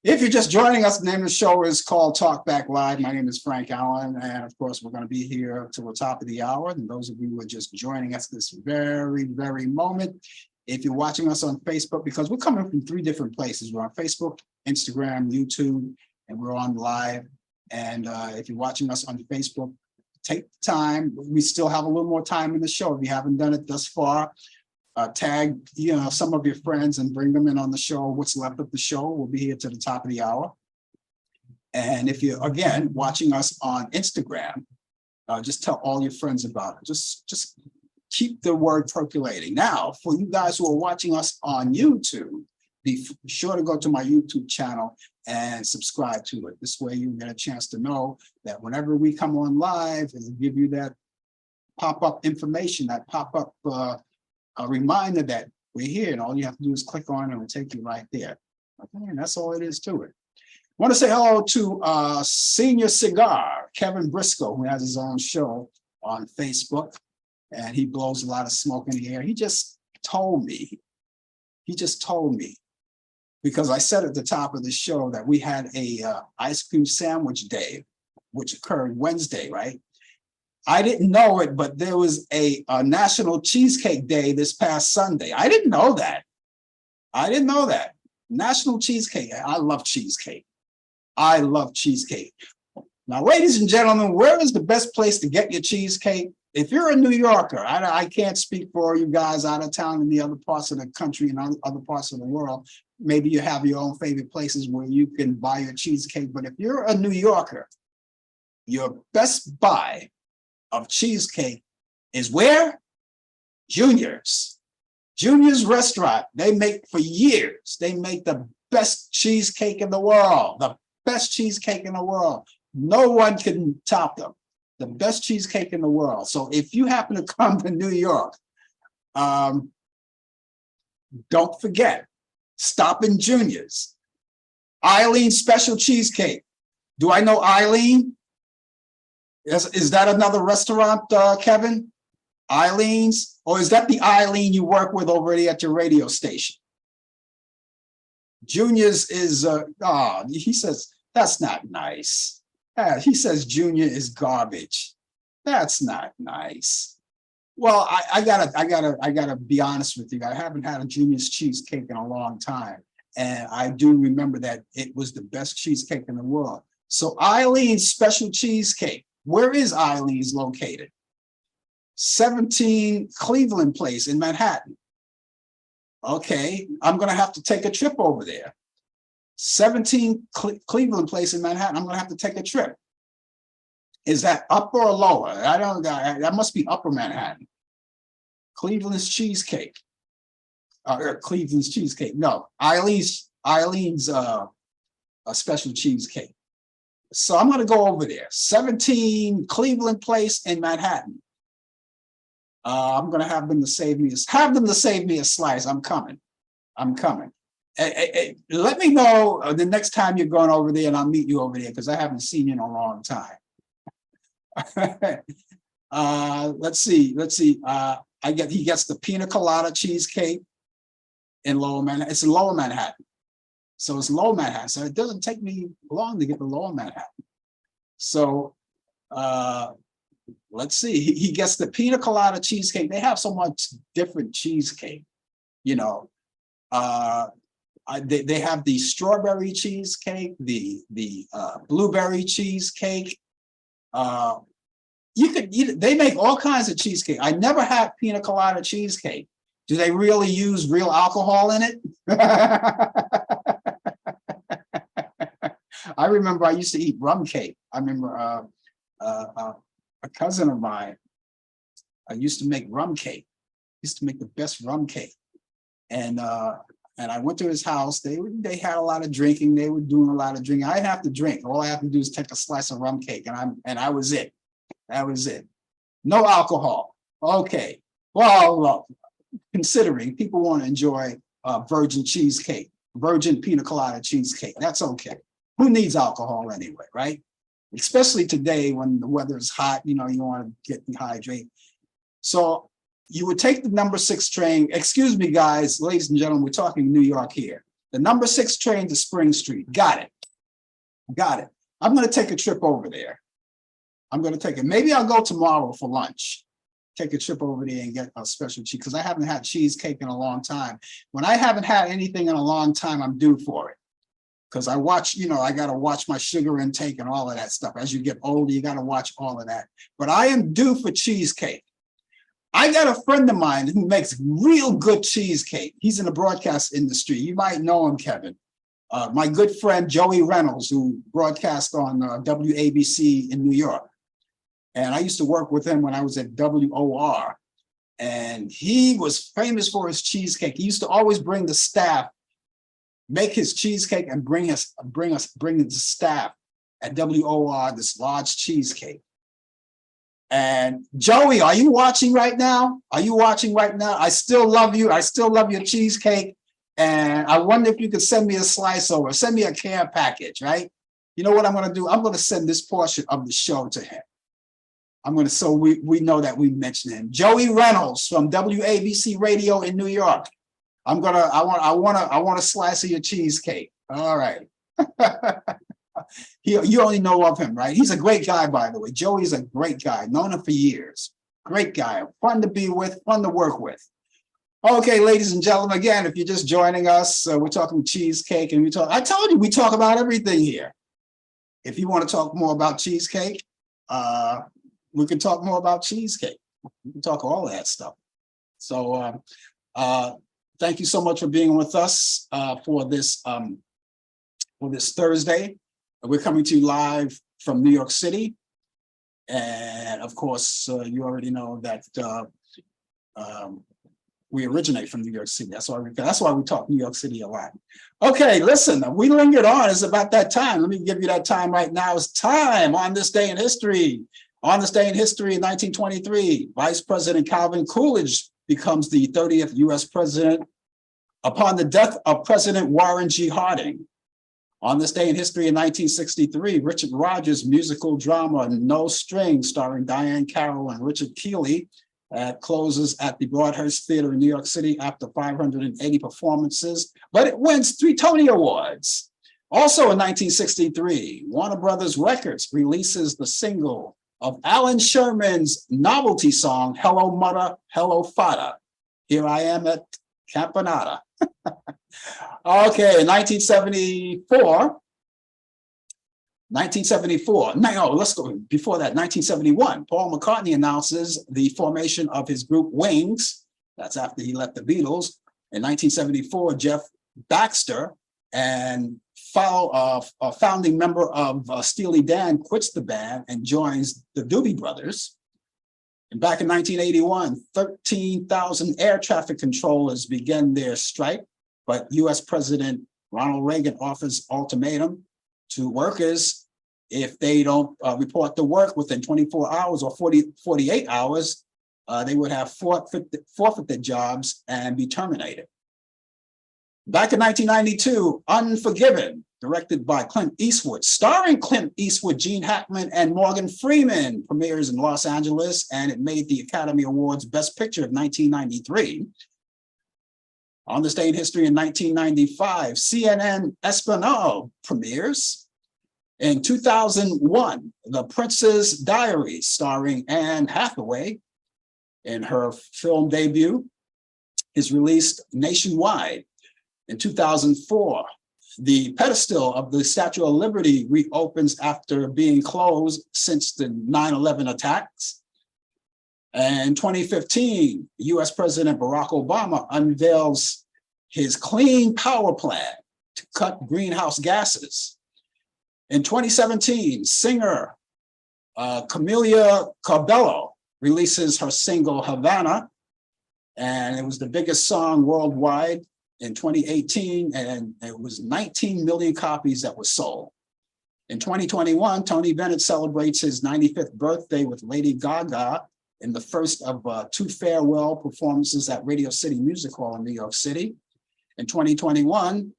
If you're just joining us, the name of the show is called Talk Back Live. My name is Frank Allen, and of course, we're going to be here till the top of the hour. And those of you who are just joining us this very, very moment, if you're watching us on Facebook, because we're coming from 3 different places. We're on Facebook, Instagram, YouTube, and we're on live. And if you're watching us on Facebook, take the time. We still have a little more time in the show. If you haven't done it thus far, tag some of your friends and bring them in on the show. What's left of the show will be here to the top of the hour. And if you're again watching us on Instagram, just tell all your friends about it. Just keep the word percolating. Now, for you guys who are watching us on YouTube, be sure to go to my YouTube channel and subscribe to it. This way you get a chance to know that whenever we come on live, it'll give you that pop-up information, that pop-up a reminder that we're here, and all you have to do is click on it and it'll take you right there. Okay, and that's all it is to it. I want to say hello to Senior Cigar, Kevin Briscoe, who has his own show on Facebook, and he blows a lot of smoke in the air. He just told me, because I said at the top of the show that we had a ice cream sandwich day, which occurred Wednesday, right? I didn't know it, but there was a National Cheesecake Day this past Sunday. I didn't know that. National Cheesecake. I love cheesecake. Now, ladies and gentlemen, where is the best place to get your cheesecake? If you're a New Yorker, I can't speak for you guys out of town in the other parts of the country and other parts of the world. Maybe you have your own favorite places where you can buy your cheesecake. But if you're a New Yorker, your best buy of cheesecake is where? Junior's. Junior's restaurant. They make for years. They make the best cheesecake in the world. The best cheesecake in the world. No one can top them. The best cheesecake in the world. So if you happen to come to New York, don't forget, stop in Junior's. Eileen's Special Cheesecake. Do I know Eileen? Is that another restaurant, Kevin? Eileen's? Or is that the Eileen you work with over there at your radio station? Junior's is, he says, that's not nice. He says Junior is garbage. That's not nice. Well, I gotta be honest with you. I haven't had a Junior's cheesecake in a long time. And I do remember that it was the best cheesecake in the world. So Eileen's Special Cheesecake. Where is Eileen's located? 17 Cleveland Place in Manhattan. Okay, I'm gonna have to take a trip over there. 17 Cleveland Place in Manhattan. I'm gonna have to take a trip. Is that upper or lower? I don't know. That must be upper Manhattan. Cleveland's Cheesecake. Cleveland's Cheesecake. No, Eileen's a Special Cheesecake. So I'm going to go over there. 17 Cleveland Place in Manhattan. I'm going to have them to save me a slice. I'm coming. Let me know the next time you're going over there, and I'll meet you over there because I haven't seen you in a long time. Let's see. He gets the pina colada cheesecake in Lower Manhattan. It's in Lower Manhattan. So it's Lower Manhattan. So it doesn't take me long to get to Lower Manhattan. So let's see. He gets the pina colada cheesecake. They have so much different cheesecake, you know. They have the strawberry cheesecake, the blueberry cheesecake. They make all kinds of cheesecake. I never had pina colada cheesecake. Do they really use real alcohol in it? I remember I used to eat rum cake. I remember a cousin of mine used to make rum cake. Used to make the best rum cake. And I went to his house. They had a lot of drinking. They were doing a lot of drinking. I didn't have to drink. All I have to do is take a slice of rum cake, and I was it. That was it. No alcohol. Okay. Well, considering people want to enjoy virgin cheesecake, virgin pina colada cheesecake, that's okay. Who needs alcohol anyway, right? Especially today when the weather is hot, you know, you want to get dehydrated. So you would take the number 6 train. Excuse me, guys, ladies and gentlemen, we're talking New York here. The number 6 train to Spring Street. Got it. I'm going to take a trip over there. I'm going to take it. Maybe I'll go tomorrow for lunch. Take a trip over there and get a special cheese because I haven't had cheesecake in a long time. When I haven't had anything in a long time, I'm due for it. Because I watch, you know, I got to watch my sugar intake and all of that stuff. As you get older, you got to watch all of that. But I am due for cheesecake. I got a friend of mine who makes real good cheesecake. He's in the broadcast industry. You might know him, Kevin. My good friend, Joey Reynolds, who broadcast on WABC in New York. And I used to work with him when I was at WOR. And he was famous for his cheesecake. He used to always bring the staff, make his cheesecake and bring the staff at WOR this large cheesecake. And Joey, are you watching right now? I still love you. I still love your cheesecake. And I wonder if you could send me a slice over, send me a care package, right? You know what I'm going to do? I'm going to send this portion of the show to him. So we know that we mentioned him. Joey Reynolds from WABC Radio in New York. I want a slice of your cheesecake. All right. You only know of him, right? He's a great guy, by the way. Joey's a great guy. Known him for years. Great guy. Fun to be with, fun to work with. Okay, ladies and gentlemen, again, if you're just joining us, we're talking cheesecake, and I told you we talk about everything here. If you want to talk more about cheesecake, we can talk more about cheesecake. We can talk all of that stuff. So thank you so much for being with us for this Thursday. We're coming to you live from New York City. And of course, you already know that we originate from New York City. That's why we talk New York City a lot. Okay, listen, we lingered on. It's about that time. Let me give you that time right now. It's time on this day in history. On this day in history in 1923, Vice President Calvin Coolidge becomes the 30th U.S. president upon the death of President Warren G. Harding. On this day in history in 1963, Richard Rodgers' musical drama No Strings, starring Diane Carroll and Richard Keeley, closes at the Broadhurst Theater in New York City after 580 performances, but it wins 3 Tony Awards. Also in 1963, Warner Brothers Records releases the single of Allan Sherman's novelty song, Hello Mother, Hello Fada. Here I am at Campanata. Okay, 1974, no, let's go before that, 1971, Paul McCartney announces the formation of his group Wings. That's after he left the Beatles. In 1974, Jeff Baxter, and a founding member of Steely Dan, quits the band and joins the Doobie Brothers. And back in 1981, 13,000 air traffic controllers began their strike, but US President Ronald Reagan offers ultimatum to workers. If they don't report to work within 24 hours or 48 hours, they would have forfeit their jobs and be terminated. Back in 1992, Unforgiven, directed by Clint Eastwood, starring Clint Eastwood, Gene Hackman, and Morgan Freeman, premieres in Los Angeles, and it made the Academy Awards Best Picture of 1993. On this day in history in 1995, CNN Espionage premieres. In 2001, The Princess Diaries, starring Anne Hathaway, in her film debut, is released nationwide. In 2004, the pedestal of the Statue of Liberty reopens after being closed since the 9/11 attacks. And in 2015, US President Barack Obama unveils his clean power plan to cut greenhouse gases. In 2017, singer Camila Cabello releases her single Havana, and it was the biggest song worldwide in 2018, and it was 19 million copies that were sold. In 2021, Tony Bennett celebrates his 95th birthday with Lady Gaga in the first of 2 farewell performances at Radio City Music Hall in New York City. In 2021,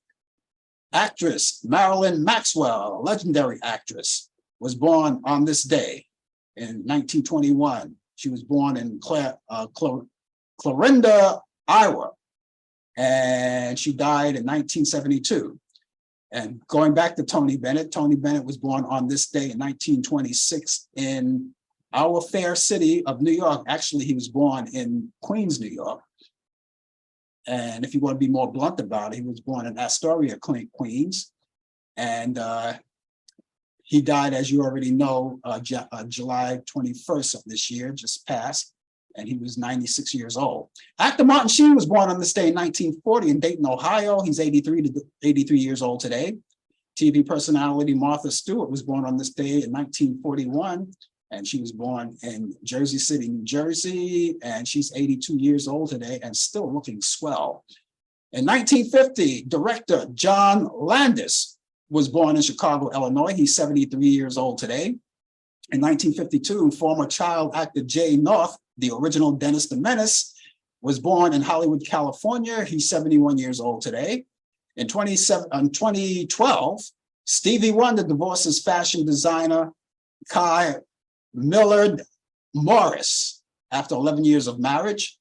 actress Marilyn Maxwell, a legendary actress, was born on this day in 1921. She was born in Clarinda, Iowa, and she died in 1972. And going back to Tony Bennett was born on this day in 1926 in our fair city of New York. Actually, he was born in Queens, New York. And if you want to be more blunt about it, he was born in Astoria, Queens. And he died, as you already know, July 21st of this year, just passed, and he was 96 years old. Actor Martin Sheen was born on this day in 1940 in Dayton, Ohio. He's 83 years old today. TV personality Martha Stewart was born on this day in 1941. And she was born in Jersey City, New Jersey, and she's 82 years old today and still looking swell. In 1950, director John Landis was born in Chicago, Illinois. He's 73 years old today. In 1952, former child actor Jay North, the original Dennis the Menace, was born in Hollywood, California. He's 71 years old today. In 2012, Stevie Wonder divorces fashion designer Kai Millard Morris after 11 years of marriage.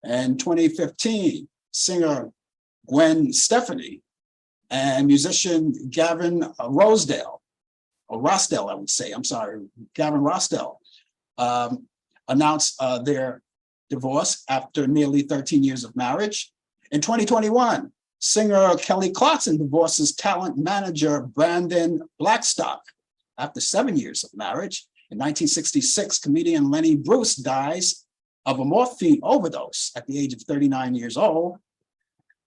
And 2015, singer Gwen Stefani and musician Gavin Rossdale, Gavin Rossdale, announced their divorce after nearly 13 years of marriage. In 2021, singer Kelly Clarkson divorces talent manager Brandon Blackstock after 7 years of marriage. In 1966, comedian Lenny Bruce dies of a morphine overdose at the age of 39 years old.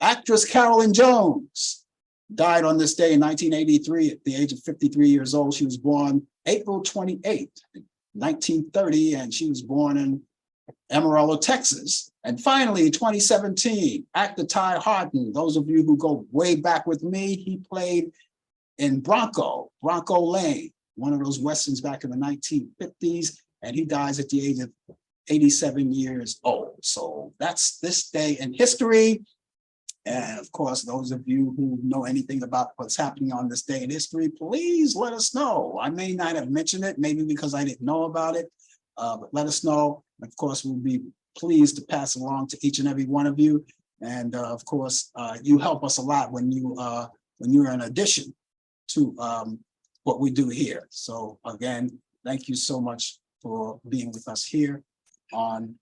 Actress Carolyn Jones died on this day in 1983 at the age of 53 years old. She was born April 28th, 1930, and she was born in Amarillo, Texas. And finally, 2017, actor Ty Harden. Those of you who go way back with me, he played in Bronco Lane, one of those westerns back in the 1950s, and he dies at the age of 87 years old. So that's this day in history. And of course, those of you who know anything about what's happening on this day in history, please let us know. I may not have mentioned it, maybe because I didn't know about it, but let us know. Of course, we'll be pleased to pass along to each and every one of you. And of course, you help us a lot when you're in addition to what we do here. So again, thank you so much for being with us here on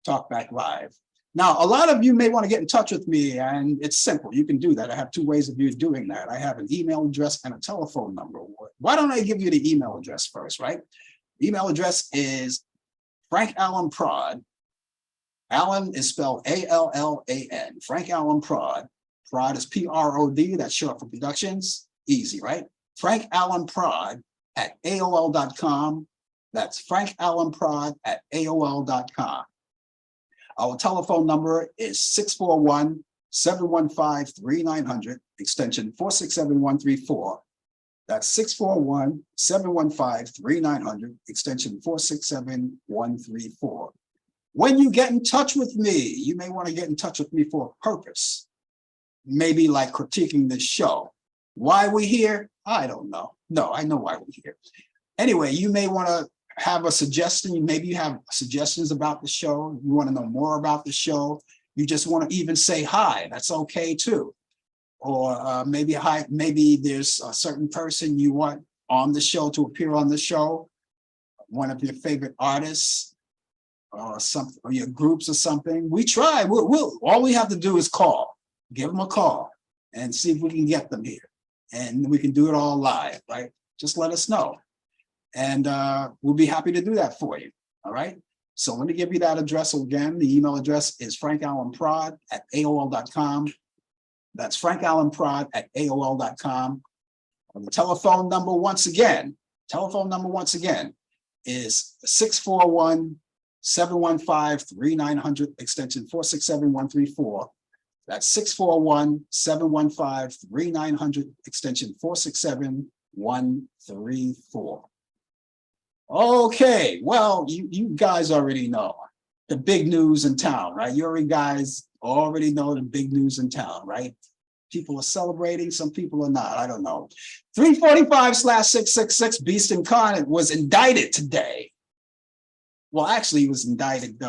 Talkback Live. Now, a lot of you may want to get in touch with me, and it's simple. You can do that. I have two ways of you doing that. I have an email address and a telephone number. Why don't I give you the email address first, right? Email address is Frank Allan Prod. Allan is spelled A-L-L-A-N. Frank Allan Prod. Prod is P-R-O-D. That's short for productions. Easy, right? Frank Allan Prod at AOL.com. That's Frank Allan Prod at AOL.com. Our telephone number is 641-715-3900, extension 467134. That's 641-715-3900, extension 467134. When you get in touch with me, you may want to get in touch with me for a purpose. Maybe like critiquing this show. Why we here? I don't know. No, I know why we're here. Anyway, you may want to have a suggestion. Maybe you have suggestions about the show. You want to know more about the show. You just want to even say hi. That's okay too. Or maybe hi. Maybe there's a certain person you want on the show to appear on the show. One of your favorite artists, or something, or your groups or something. We try. We'll all we have to do is call. Give them a call and see if we can get them here. And we can do it all live, right? Just let us know. And we'll be happy to do that for you. All right. So let me give you that address again. The email address is frankallanprod at AOL.com. That's frankallanprod at AOL.com. And the telephone number once again is 641-715-3900, extension 467134. That's 641-715-3900, extension 467134. Okay, well, you guys already know the big news in town, right? You guys already know the big news in town, right? People are celebrating, some people are not, I don't know. 345/666 Beast Incarnate was indicted today. Well, actually, he was indicted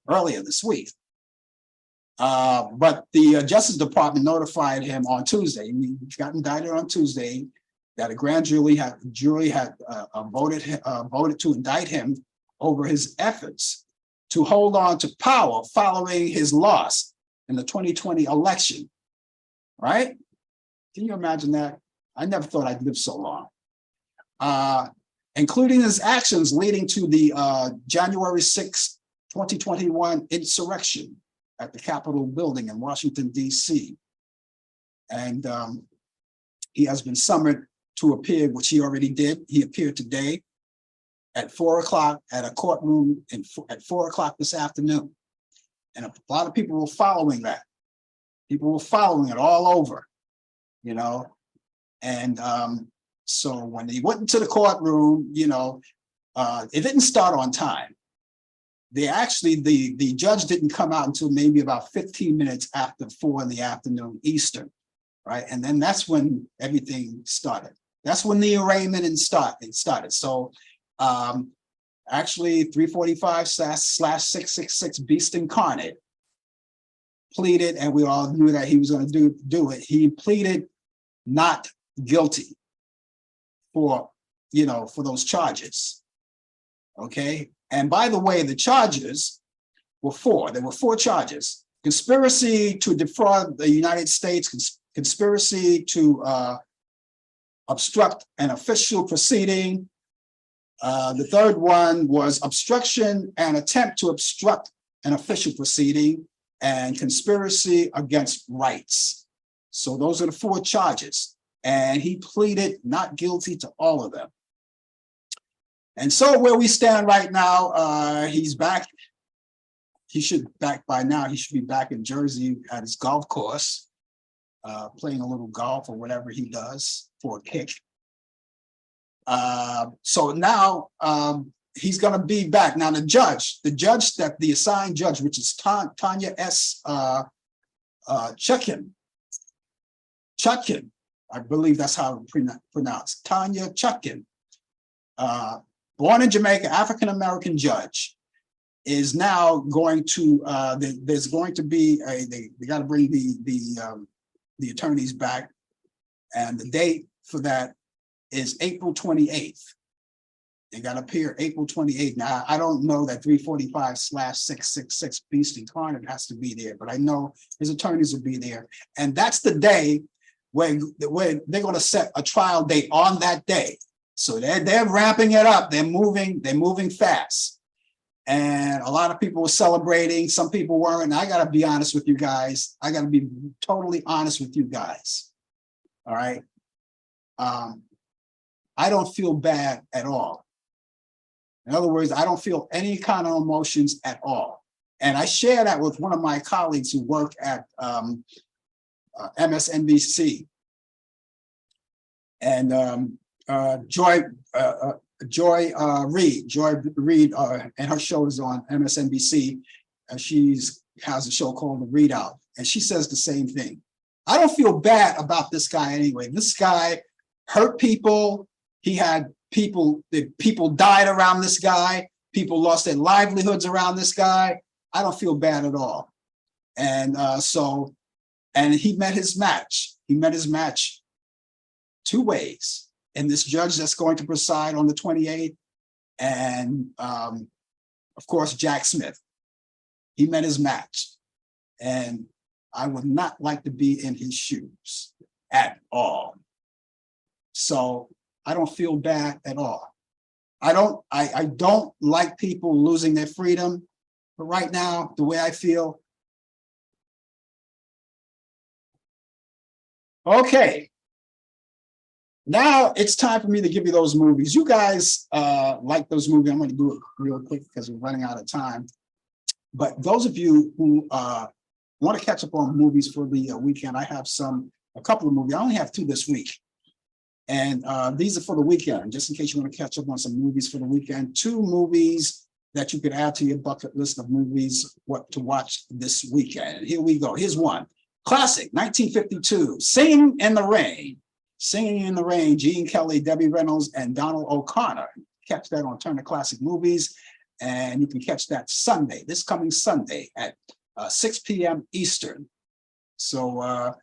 earlier this week. But the Justice Department notified him on Tuesday. He got indicted on Tuesday that a grand jury had voted to indict him over his efforts to hold on to power following his loss in the 2020 election. Right? Can you imagine that? I never thought I'd live so long. Including his actions leading to the January 6, 2021 insurrection at the Capitol building in Washington, D.C. And he has been summoned to appear, which he already did. He appeared today at 4 o'clock at a courtroom at 4 o'clock this afternoon. And a lot of people were following that. People were following it all over, you know. And so when he went into the courtroom, you know, it didn't start on time. They actually, the judge didn't come out until maybe about 15 minutes after 4 in the afternoon Eastern, right? And then that's when everything started. That's when the arraignment started. So actually 345/666 Beast Incarnate pleaded, and we all knew that he was going to do it. He pleaded not guilty for, you know, for those charges. Okay. And by the way, the charges were 4. There were 4 charges: conspiracy to defraud the United States, conspiracy to obstruct an official proceeding. The third one was obstruction and attempt to obstruct an official proceeding, and conspiracy against rights. So those are the 4 charges. And he pleaded not guilty to all of them. And so where we stand right now, he's back. He should back by now. He should be back in Jersey at his golf course, playing a little golf or whatever he does for a kick. So now he's going to be back. Now the assigned judge, which is Tanya S. Chutkin, I believe that's how it's pronounced, Tanya Chutkin, born in Jamaica, African-American judge, is now going to, there's going to be they got to bring the attorneys back, and the date for that is April 28th. They got to appear April 28th. Now, I don't know that 345/666 Beast Incarnate has to be there, but I know his attorneys will be there. And that's the day when they're going to set a trial date on that day. So they're ramping it up. They're moving fast. And a lot of people were celebrating. Some people weren't. And I got to be honest with you guys. I got to be totally honest with you guys. All right. I don't feel bad at all. In other words, I don't feel any kind of emotions at all. And I share that with one of my colleagues who work at MSNBC. And Joy Reid, and her show is on MSNBC. She has a show called The Readout, and she says the same thing. I don't feel bad about this guy anyway. This guy hurt people. He had people died around this guy. People lost their livelihoods around this guy. I don't feel bad at all. And and he met his match. He met his match two ways. And this judge that's going to preside on the 28th, and of course, Jack Smith. He met his match. And I would not like to be in his shoes at all. So I don't feel bad at all. I don't like people losing their freedom. But right now, the way I feel. Okay. Now it's time for me to give you those movies. You guys like those movies. I'm going to do it real quick because we're running out of time. But those of you who want to catch up on movies for the weekend, I have a couple of movies. I only have two this week. And these are for the weekend, just in case you want to catch up on some movies for the weekend. Two movies that you could add to your bucket list of movies what to watch this weekend. And here we go. Here's one. Classic, 1952, Singing in the Rain. Singing in the Rain, Gene Kelly, Debbie Reynolds, and Donald O'Connor. Catch that on Turner Classic Movies. And you can catch that Sunday, this coming Sunday at 6 p.m. Eastern. So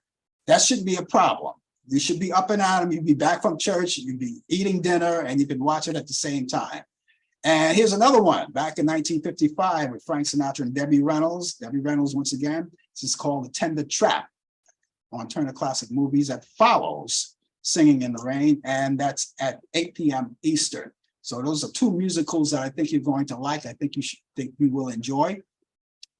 that shouldn't be a problem. You should be up and at 'em. You'd be back from church. You'd be eating dinner, and you can watch it at the same time. And here's another one, back in 1955 with Frank Sinatra and Debbie Reynolds. Debbie Reynolds, once again, this is called The Tender Trap on Turner Classic Movies. That follows Singing in the Rain, and that's at 8 p.m. Eastern. So those are two musicals that I think you're going to like. I think you will enjoy.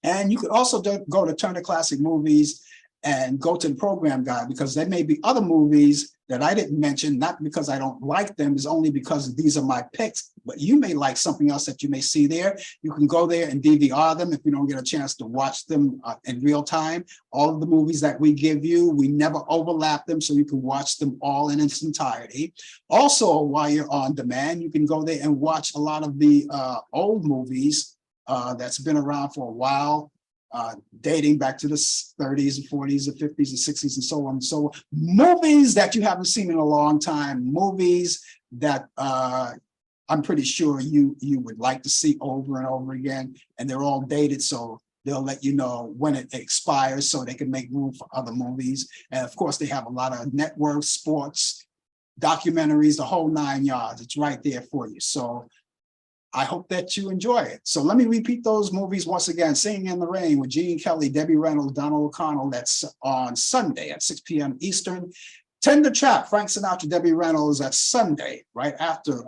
And you could also go to Turner Classic Movies and go to the program guide, because there may be other movies that I didn't mention, not because I don't like them, it's only because these are my picks, but you may like something else that you may see there. You can go there and DVR them if you don't get a chance to watch them in real time. All of the movies that we give you, we never overlap them, so you can watch them all in its entirety. Also, while you're on demand, you can go there and watch a lot of the old movies that's been around for a while, dating back to the 30s and 40s and 50s and 60s and so on. So movies that you haven't seen in a long time, movies that I'm pretty sure you would like to see over and over again, and they're all dated, so they'll let you know when it expires so they can make room for other movies. And of course, they have a lot of network sports, documentaries, the whole 9 yards. It's right there for you. So I hope that you enjoy it. So let me repeat those movies once again. Singing in the Rain with Gene Kelly, Debbie Reynolds, Donald O'Connor. That's on Sunday at 6 p.m. Eastern. Tender Trap, Frank Sinatra, Debbie Reynolds. That's Sunday, right after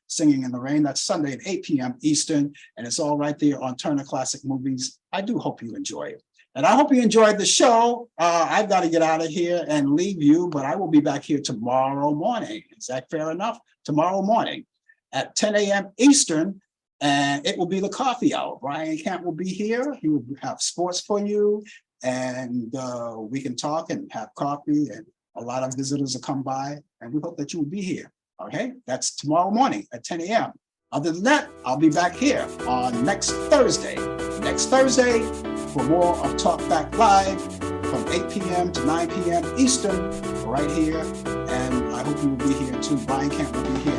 Singing in the Rain. That's Sunday at 8 p.m. Eastern. And it's all right there on Turner Classic Movies. I do hope you enjoy it. And I hope you enjoyed the show. I've got to get out of here and leave you, but I will be back here tomorrow morning. Is that fair enough? Tomorrow morning at 10 a.m. Eastern, and it will be the coffee hour. Brian Camp will be here. He will have sports for you, and we can talk and have coffee, and a lot of visitors will come by, and we hope that you will be here. Okay, that's tomorrow morning at 10 a.m. Other than that, I'll be back here on next Thursday. Next Thursday for more of Talk Back Live from 8 p.m. to 9 p.m. Eastern, right here. And I hope you will be here too. Brian Camp will be here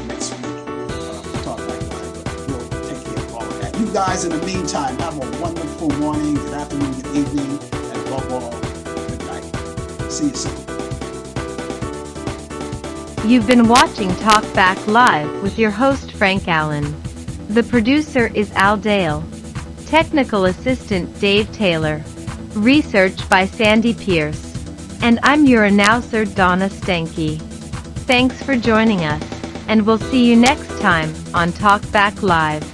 next week for Talk Back Live. But we'll take care of all of that. You guys, in the meantime, have a wonderful morning, good afternoon, good evening, and above all, good night. See you soon. You've been watching Talk Back Live with your host Frank Allen. The producer is Al Dale. Technical assistant Dave Taylor. Research by Sandy Pierce. And I'm your announcer Donna Stenke. Thanks for joining us, and we'll see you next time on Talk Back Live.